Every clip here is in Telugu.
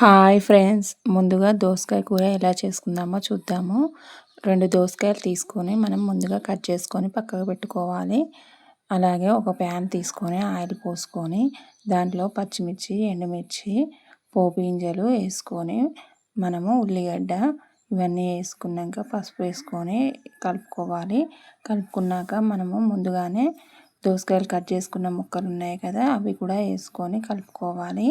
హాయ్ ఫ్రెండ్స్, ముందుగా దోసకాయ కూర ఎలా చేసుకుందామో చూద్దాము. 2 దోసకాయలు తీసుకొని మనం ముందుగా కట్ చేసుకొని పక్కకు పెట్టుకోవాలి. అలాగే ఒక ప్యాన్ తీసుకొని ఆయిల్ పోసుకొని దాంట్లో పచ్చిమిర్చి, ఎండుమిర్చి, పోపు గింజలు వేసుకొని మనము ఉల్లిగడ్డ ఇవన్నీ వేసుకున్నాక పసుపు వేసుకొని కలుపుకోవాలి. కలుపుకున్నాక మనము ముందుగానే దోసకాయలు కట్ చేసుకున్న ముక్కలు ఉన్నాయి కదా, అవి కూడా వేసుకొని కలుపుకోవాలి.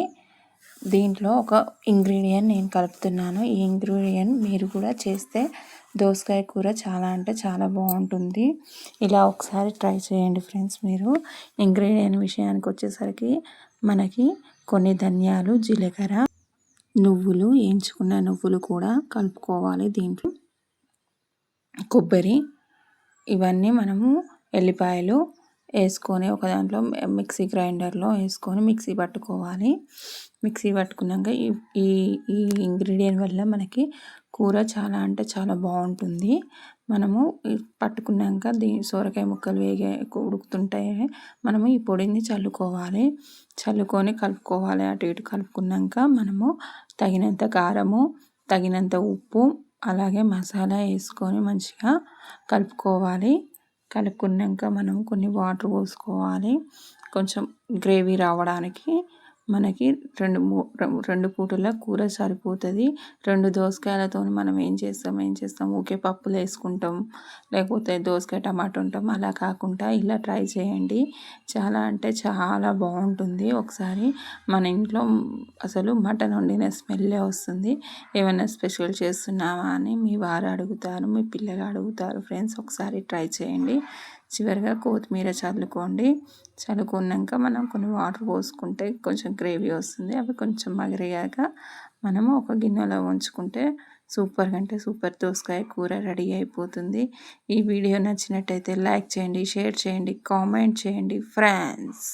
దీంట్లో ఒక ఇంగ్రీడియంట్ నేను కలుపుతున్నాను. ఈ ఇంగ్రీడియంట్ మీరు కూడా చేస్తే దోసకాయ కూర చాలా అంటే చాలా బాగుంటుంది. ఇలా ఒకసారి ట్రై చేయండి ఫ్రెండ్స్. మీరు ఇంగ్రీడియంట్ విషయానికి వచ్చేసరికి మనకి కొన్ని ధనియాలు, జీలకర్ర, నువ్వులు, వేయించుకున్న నువ్వులు కూడా కలుపుకోవాలి. దీంట్లో కొబ్బరి, ఇవన్నీ మనము ఎల్లిపాయలు వేసుకొని ఒక దాంట్లో మిక్సీ గ్రైండర్లో వేసుకొని మిక్సీ పట్టుకోవాలి. మిక్సీ పట్టుకున్నాక ఈ ఈ ఇంగ్రీడియంట్ వల్ల మనకి కూర చాలా అంటే చాలా బాగుంటుంది. మనము పట్టుకున్నాక సొరకాయ ముక్కలు ఉడుకుతుంటాయి. మనము ఈ పొడిని చల్లుకోవాలి. చల్లుకొని కలుపుకోవాలి. అటు ఇటు కలుపుకున్నాక మనము తగినంత కారము, తగినంత ఉప్పు, అలాగే మసాలా వేసుకొని మంచిగా కలుపుకోవాలి. కలుపుకున్నాక మనం కొన్ని వాటర్ పోసుకోవాలి. కొంచెం గ్రేవీ రావడానికి మనకి 2 పూటల కూర సరిపోతుంది. 2 దోసకాయలతో మనం ఏం చేస్తాం ఊకే పప్పులు వేసుకుంటాం, లేకపోతే దోసకాయ టమాటా ఉంటాం. అలా కాకుండా ఇలా ట్రై చేయండి. చాలా అంటే చాలా బాగుంటుంది. ఒకసారి మన ఇంట్లో అసలు మటన్ వండిన స్మెల్లే వస్తుంది. ఏమైనా స్పెషల్ చేస్తున్నావా అని మీ వారు అడుగుతారు, మీ పిల్లలు అడుగుతారు. ఫ్రెండ్స్, ఒకసారి ట్రై చేయండి. చివరిగా కొత్తిమీర చల్లుకోండి. చల్లుకున్నాక మనం కొన్ని వాటర్ పోసుకుంటే కొంచెం గ్రేవీ వస్తుంది. అవి కొంచెం మగిగాక మనము ఒక గిన్నెలో ఉంచుకుంటే సూపర్గా అంటే సూపర్ దోసకాయ కూర రెడీ అయిపోతుంది. ఈ వీడియో నచ్చినట్టయితే లైక్ చేయండి, షేర్ చేయండి, కామెంట్ చేయండి ఫ్రెండ్స్.